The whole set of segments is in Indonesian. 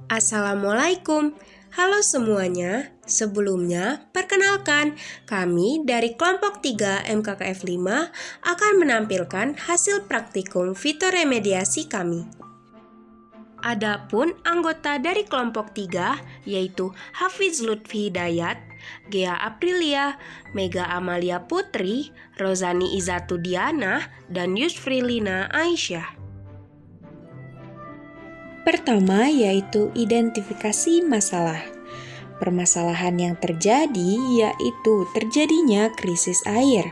Assalamualaikum. Halo semuanya. Sebelumnya, perkenalkan, kami dari kelompok 3 MKKF 5 akan menampilkan hasil praktikum fitoremediasi kami. Adapun anggota dari kelompok 3 yaitu Hafiz Lutfi Hidayat, Gea Aprilia, Mega Amalia Putri, Rozani Izatudiana, dan Yusfrilina Aisyah. Pertama yaitu identifikasi masalah. Permasalahan yang terjadi yaitu terjadinya krisis air.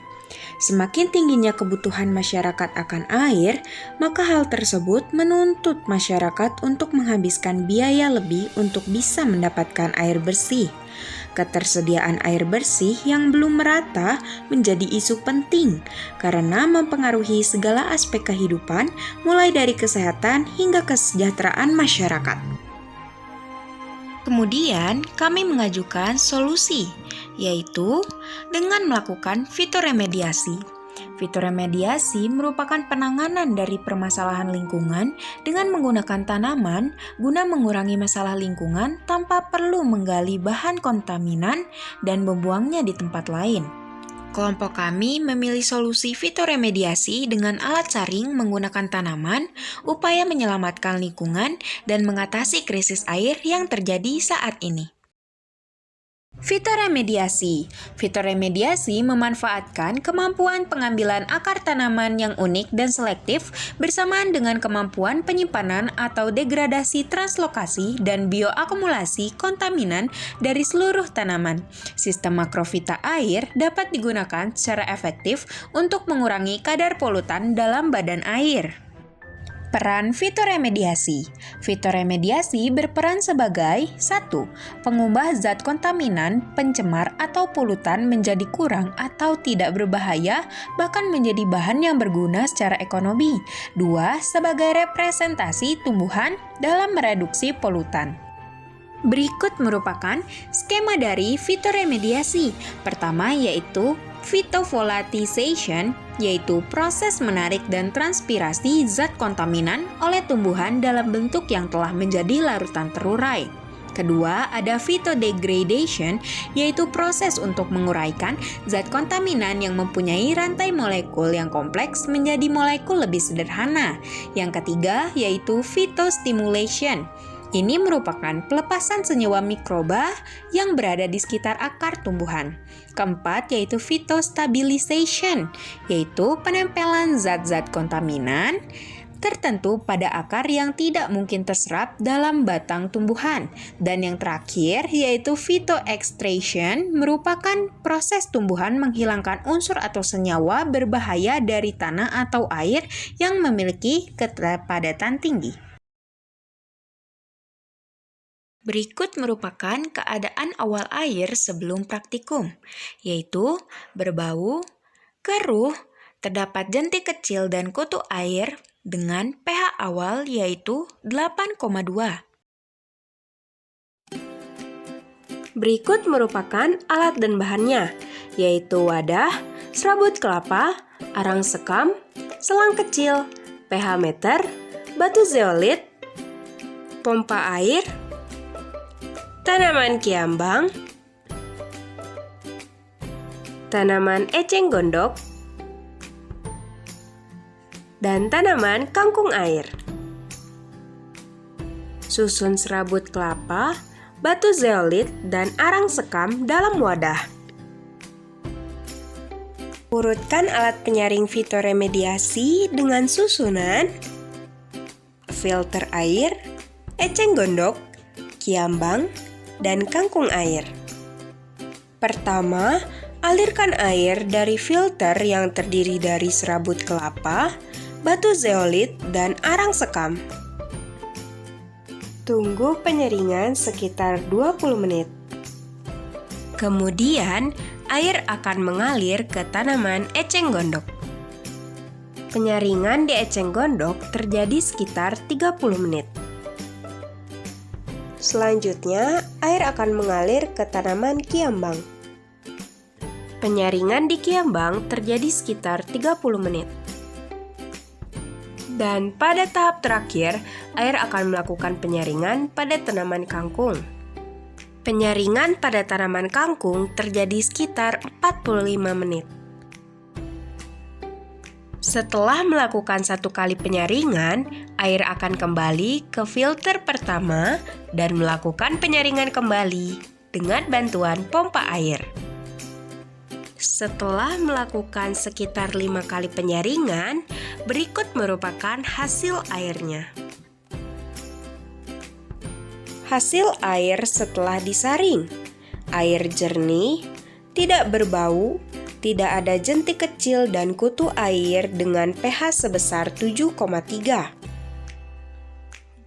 Semakin tingginya kebutuhan masyarakat akan air, maka hal tersebut menuntut masyarakat untuk menghabiskan biaya lebih untuk bisa mendapatkan air bersih. Ketersediaan air bersih yang belum merata menjadi isu penting karena mempengaruhi segala aspek kehidupan, mulai dari kesehatan hingga kesejahteraan masyarakat. Kemudian, kami mengajukan solusi, yaitu dengan melakukan fitoremediasi. Fitoremediasi merupakan penanganan dari permasalahan lingkungan dengan menggunakan tanaman guna mengurangi masalah lingkungan tanpa perlu menggali bahan kontaminan dan membuangnya di tempat lain. Kelompok kami memilih solusi fitoremediasi dengan alat saring menggunakan tanaman, upaya menyelamatkan lingkungan dan mengatasi krisis air yang terjadi saat ini. Fitoremediasi. Fitoremediasi memanfaatkan kemampuan pengambilan akar tanaman yang unik dan selektif bersamaan dengan kemampuan penyimpanan atau degradasi translokasi dan bioakumulasi kontaminan dari seluruh tanaman. Sistem makrofita air dapat digunakan secara efektif untuk mengurangi kadar polutan dalam badan air. Peran fitoremediasi. Fitoremediasi berperan sebagai 1. Pengubah zat kontaminan, pencemar atau polutan menjadi kurang atau tidak berbahaya, bahkan menjadi bahan yang berguna secara ekonomi. 2. Sebagai representasi tumbuhan dalam mereduksi polutan. Berikut merupakan skema dari fitoremediasi. Pertama yaitu phytovolatilization, yaitu proses menarik dan transpirasi zat kontaminan oleh tumbuhan dalam bentuk yang telah menjadi larutan terurai. Kedua, ada phytodegradation, yaitu proses untuk menguraikan zat kontaminan yang mempunyai rantai molekul yang kompleks menjadi molekul lebih sederhana. Yang ketiga, yaitu phytostimulation. Ini merupakan pelepasan senyawa mikroba yang berada di sekitar akar tumbuhan. Keempat, yaitu phytostabilization, yaitu penempelan zat-zat kontaminan tertentu pada akar yang tidak mungkin terserap dalam batang tumbuhan. Dan yang terakhir, yaitu phytoextraction, merupakan proses tumbuhan menghilangkan unsur atau senyawa berbahaya dari tanah atau air yang memiliki kepadatan tinggi. Berikut merupakan keadaan awal air sebelum praktikum, yaitu berbau, keruh, terdapat jentik kecil dan kutu air dengan pH awal yaitu 8,2. Berikut merupakan alat dan bahannya, yaitu wadah, serabut kelapa, arang sekam, selang kecil, pH meter, batu zeolit, pompa air, tanaman kiambang, tanaman eceng gondok, dan tanaman kangkung air. Susun serabut kelapa, batu zeolit, dan arang sekam dalam wadah. Urutkan alat penyaring fitoremediasi dengan susunan filter air, eceng gondok, kiambang, dan kangkung air. Pertama, alirkan air dari filter yang terdiri dari serabut kelapa, batu zeolit, dan arang sekam. Tunggu penyaringan sekitar 20 menit. Kemudian, air akan mengalir ke tanaman eceng gondok. Penyaringan di eceng gondok terjadi sekitar 30 menit. Selanjutnya, air akan mengalir ke tanaman kiambang. Penyaringan di kiambang terjadi sekitar 30 menit. Dan pada tahap terakhir, air akan melakukan penyaringan pada tanaman kangkung. Penyaringan pada tanaman kangkung terjadi sekitar 45 menit. Setelah melakukan 1 kali penyaringan, air akan kembali ke filter pertama dan melakukan penyaringan kembali dengan bantuan pompa air. Setelah melakukan sekitar 5 kali penyaringan, berikut merupakan hasil airnya. Hasil air setelah disaring. Air jernih, tidak berbau, tidak ada jentik kecil dan kutu air dengan pH sebesar 7,3.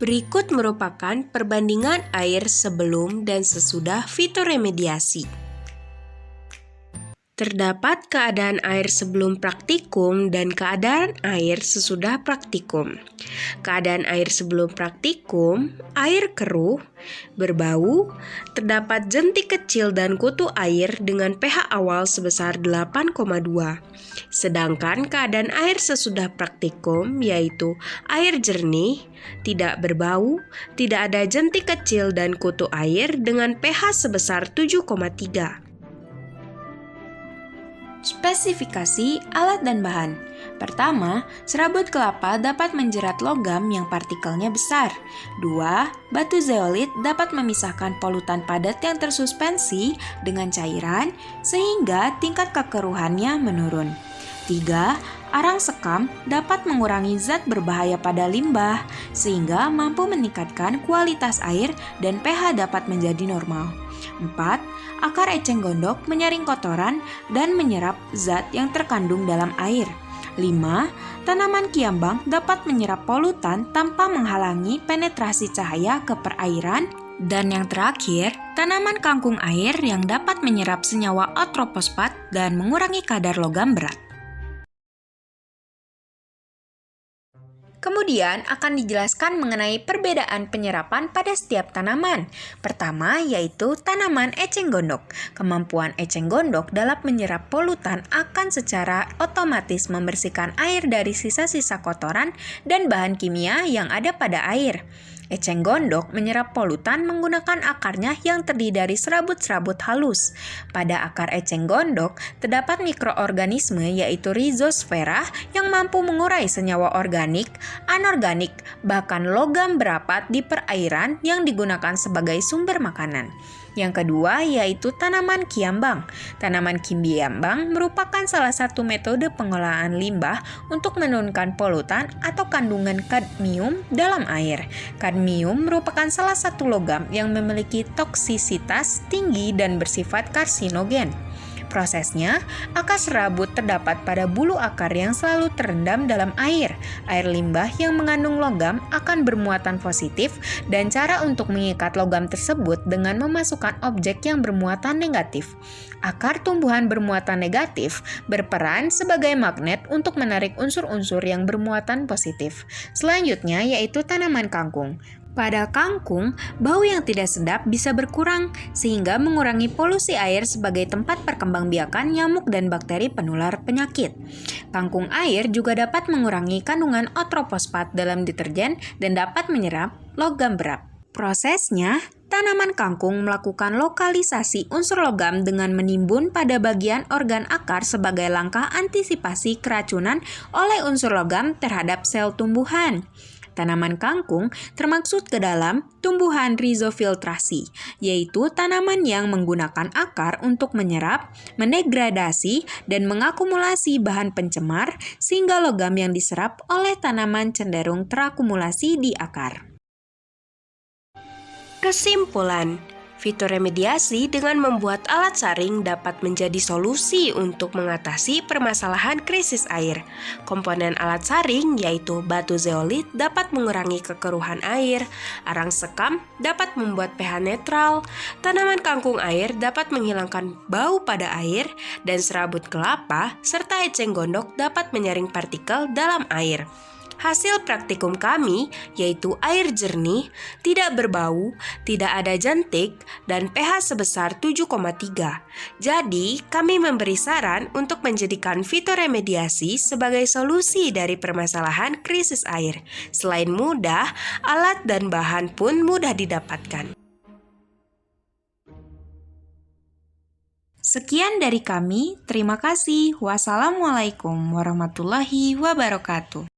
Berikut merupakan perbandingan air sebelum dan sesudah fitoremediasi. Terdapat keadaan air sebelum praktikum dan keadaan air sesudah praktikum. Keadaan air sebelum praktikum, air keruh, berbau, terdapat jentik kecil dan kutu air dengan pH awal sebesar 8,2. Sedangkan keadaan air sesudah praktikum yaitu air jernih, tidak berbau, tidak ada jentik kecil dan kutu air dengan pH sebesar 7,3. Spesifikasi alat dan bahan. Pertama, serabut kelapa dapat menjerat logam yang partikelnya besar. 2. Batu zeolit dapat memisahkan polutan padat yang tersuspensi dengan cairan sehingga tingkat kekeruhannya menurun. 3. Arang sekam dapat mengurangi zat berbahaya pada limbah sehingga mampu meningkatkan kualitas air dan pH dapat menjadi normal. 4. Akar eceng gondok menyaring kotoran dan menyerap zat yang terkandung dalam air. 5. Tanaman kiambang dapat menyerap polutan tanpa menghalangi penetrasi cahaya ke perairan. Dan yang terakhir, tanaman kangkung air yang dapat menyerap senyawa ortoposfat dan mengurangi kadar logam berat. Kemudian akan dijelaskan mengenai perbedaan penyerapan pada setiap tanaman. Pertama yaitu tanaman eceng gondok. Kemampuan eceng gondok dalam menyerap polutan akan secara otomatis membersihkan air dari sisa-sisa kotoran dan bahan kimia yang ada pada air. Eceng gondok menyerap polutan menggunakan akarnya yang terdiri dari serabut-serabut halus. Pada akar eceng gondok terdapat mikroorganisme yaitu rhizosfera yang mampu mengurai senyawa organik, anorganik, bahkan logam berapat di perairan yang digunakan sebagai sumber makanan. Yang kedua yaitu tanaman kiambang. Tanaman kiambang merupakan salah satu metode pengolahan limbah untuk menurunkan polutan atau kandungan kadmium dalam air. Kadmium merupakan salah satu logam yang memiliki toksisitas tinggi dan bersifat karsinogen. Prosesnya, akar serabut terdapat pada bulu akar yang selalu terendam dalam air. Air limbah yang mengandung logam akan bermuatan positif dan cara untuk mengikat logam tersebut dengan memasukkan objek yang bermuatan negatif. Akar tumbuhan bermuatan negatif berperan sebagai magnet untuk menarik unsur-unsur yang bermuatan positif. Selanjutnya yaitu tanaman kangkung. Pada kangkung, bau yang tidak sedap bisa berkurang sehingga mengurangi polusi air sebagai tempat perkembangbiakan nyamuk dan bakteri penular penyakit. Kangkung air juga dapat mengurangi kandungan ortoposfat dalam deterjen dan dapat menyerap logam berat. Prosesnya, tanaman kangkung melakukan lokalisasi unsur logam dengan menimbun pada bagian organ akar sebagai langkah antisipasi keracunan oleh unsur logam terhadap sel tumbuhan. Tanaman kangkung termaksud ke dalam tumbuhan rizofiltrasi, yaitu tanaman yang menggunakan akar untuk menyerap, mendegradasi, dan mengakumulasi bahan pencemar sehingga logam yang diserap oleh tanaman cenderung terakumulasi di akar. Kesimpulan, fitoremediasi dengan membuat alat saring dapat menjadi solusi untuk mengatasi permasalahan krisis air. Komponen alat saring yaitu batu zeolit dapat mengurangi kekeruhan air, arang sekam dapat membuat pH netral, tanaman kangkung air dapat menghilangkan bau pada air, dan serabut kelapa serta eceng gondok dapat menyaring partikel dalam air. Hasil praktikum kami yaitu air jernih, tidak berbau, tidak ada jentik, dan pH sebesar 7,3. Jadi, kami memberi saran untuk menjadikan fitoremediasi sebagai solusi dari permasalahan krisis air. Selain mudah, alat dan bahan pun mudah didapatkan. Sekian dari kami, terima kasih. Wassalamualaikum warahmatullahi wabarakatuh.